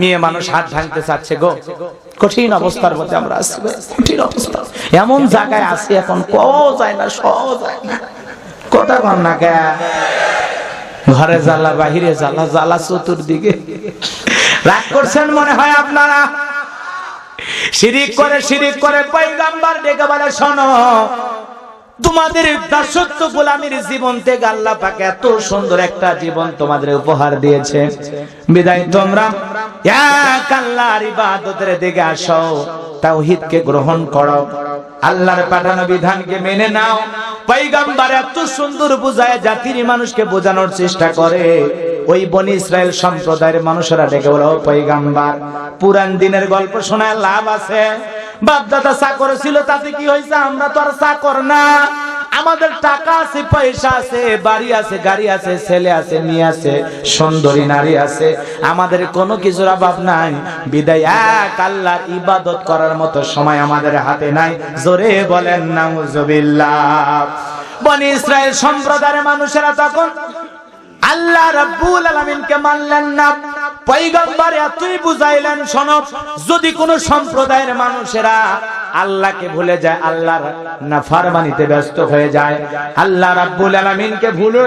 মেয়ে মানুষ হাত ভাঙতে চাচ্ছে গো। কঠিন অবস্থার মধ্যে আমরা আছি, কঠিন অবস্থা। এমন জায়গায় আছি এখন পাওয়া যায় না, সহজ যায় না। কথা কন না কে? ঘরে জ্বালা, বাহিরে জ্বালা, জ্বালা চতুর্দিকে। রাগ করছেন মনে হয় আপনারা? শিরিক করে পয়গম্বর ডেকে বলে, শোনো, তোমাদের দাসত্ব গোলামীর জীবন থেকে আল্লাহ পাক এত সুন্দর একটা জীবন তোমাদের উপহার দিয়েছে, বিদায় তোমরা এক আল্লাহর ইবাদতের দিকে আসো, তাওহীদকে গ্রহণ করো, আল্লাহর পাঠানো বিধানকে মেনে নাও। পয়গম্বর এত সুন্দর বুঝায় জাতির মানুষকে বোঝানোর চেষ্টা করে। ওই বনি ইসরাইল সম্প্রদায়ের মানুষেরা ডেকে বলে, ও পয়গম্বর, পুরান দিনের গল্প শোনায় লাভ আছে? বাপদাদা চাকর ছিল, তাতে কি হয়েছে? আমরা তো আর চাকর না, আমাদের টাকা আছে, পয়সা আছে, বাড়ি আছে, গাড়ি আছে, ছেলে আছে, মেয়ে আছে, সুন্দরী নারী আছে, আমাদের কোনো কিছুর অভাব নাই। বিদায় এক আল্লাহর ইবাদত করার মতো সময় আমাদের হাতে নাই। জোরে বলেন নাউজুবিল্লাহ। বনি ইসরাইল সম্প্রদায়ের মানুষেরা তখন আল্লাহ রাব্বুল আলামিনকে মানলেন না। পয়গম্বর এতই বুঝাইলেন, শোনো, যদি কোন সম্প্রদায়ের মানুষেরা আল্লাহকে ভুলে যায়, আল্লাহর নাফরমানিতে ব্যস্ত হয়ে যায়, আল্লাহ রাব্বুল আলামিনকে ভুলে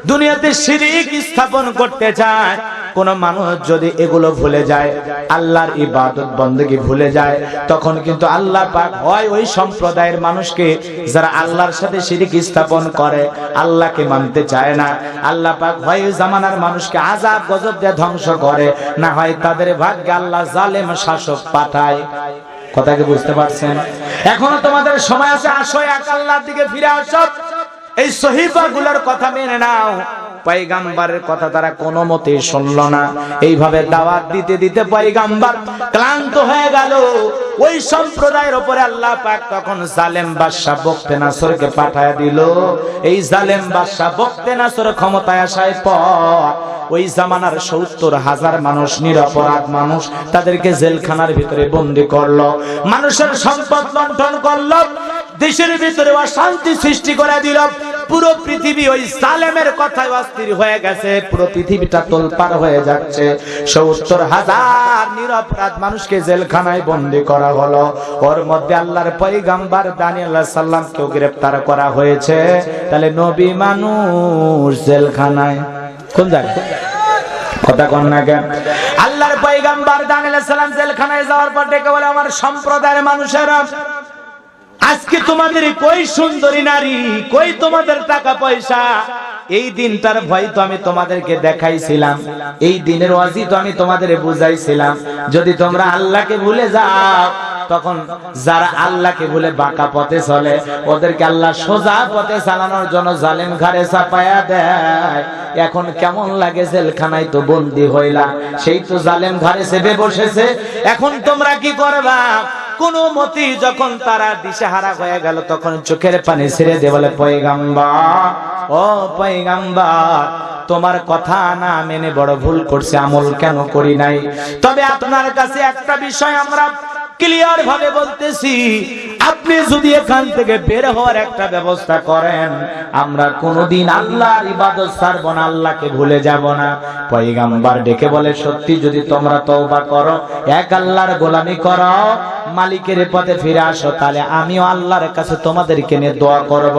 দুনিয়াতে শিরক স্থাপন করতে চায়, কোন মানুষ যদি এগুলো ভুলে যায়, আল্লাহর ইবাদত বندگی ভুলে যায়, তখন কিন্তু আল্লাহ পাক হয় ওই সম্প্রদায়ের মানুষকে, যারা আল্লাহর সাথে শিরক স্থাপন করে, আল্লাহকে মানতে চায় না, আল্লাহ পাক হয় ওই জামানার মানুষকে আযাব গজব দিয়ে ধ্বংস করে, না হয় তাদের ভাগ্যে আল্লাহ জালেম শাসক পাঠায়। কথা কি বুঝতে পারছেন? এখনো তোমাদের সময় আছে, আসো এক আল্লাহর দিকে ফিরে আসো, এই সহিফাগুলোর কথা মেনে নাও। পয়গম্বরের কথা তারা কোনো মতেই শুনল না। এইভাবে দাওয়াত দিতে দিতে পয়গম্বর ক্লান্ত হয়ে গেল। ওই সম্প্রদায়ের উপরে আল্লাহ পাক তখন জালেম বাদশা বখতে নাসরকে পাঠায় দিল। এই জালেম বাদশা বখতে নাসর ক্ষমতায় আসার পর ওই জামানার ৭০,০০০ মানুষ, নিরপরাধ মানুষ, তাদেরকে জেলখানার ভিতরে বন্দী করলো, মানুষের সম্পদ লুণ্ঠন করলো, দেশের ভিতরে অশান্তি সৃষ্টি করে দিল। পুরো পৃথিবী ওই জালেমের কথায় অস্থির হয়ে গেছে, পুরো পৃথিবীটা তোলপাড় হয়ে যাচ্ছে। ৭০,০০০ নিরপরাধ মানুষকে জেলখানায় বন্দী করা হলো। ওর মধ্যে আল্লাহর পয়গম্বর দানিয়েল আলাইহিস সালামকেও গ্রেফতার করা হয়েছে। তাহলে নবী মানুষ জেলখানায় কোন জায়গায়? কথা কোন না কেন? আল্লাহর পয়গম্বর দানিয়েল আলাইহিস সালাম জেলখানায় যাওয়ার পর ডেকে বলে, আমার সম্প্রদায়ের মানুষেরা, আজকে তোমাদের কই সুন্দরী নারী, কই তোমাদের টাকা পয়সা? এই দিনটার ভয় তো আমি তোমাদেরকে দেখাইছিলাম, এই দিনের ওয়াজি তো আমি তোমাদের বুঝাইছিলাম। যদি তোমরা আল্লাহকে ভুলে যাও, তখন যারা আল্লাহকে ভুলে বাঁকা পথে চলে, ওদেরকে আল্লাহ সোজা পথে চালানোর জন্য জালেম ঘাড়ে চাপায়া দেয়। এখন কেমন লাগে? জেলখানায় তো বন্দী হইলা, সেই তো জালেম ঘাড়ে চেপে বসেছে, এখন তোমরা কি করবা? কোন মতি যখন তারা দিশেহারা হয়ে গেল, তখন চোখের পানি ছেড়ে দিয়ে বলে, পয়গম্বর, ও পয়গম্বর, তোমার কথা না মেনে বড় ভুল করছে, আমল কেন করি নাই। তবে আপনার কাছে একটা বিষয় আমরা ক্লিয়ার ভাবে বলতেছি, আপনি যদি এখান থেকে বের হওয়ার একটা ব্যবস্থা করেন, আমরা কোনোদিন আল্লাহর ইবাদত ছাড়ব না, আল্লাহকে ভুলে যাব না। পয়গম্বর ডেকে বলে, সত্যি যদি তোমরা তওবা করো, এক আল্লাহর গোলামি করো, মালিকের পথে ফিরে আসো, তাহলে আমিও আল্লাহর কাছে তোমাদেরকে নিয়ে দোয়া করব।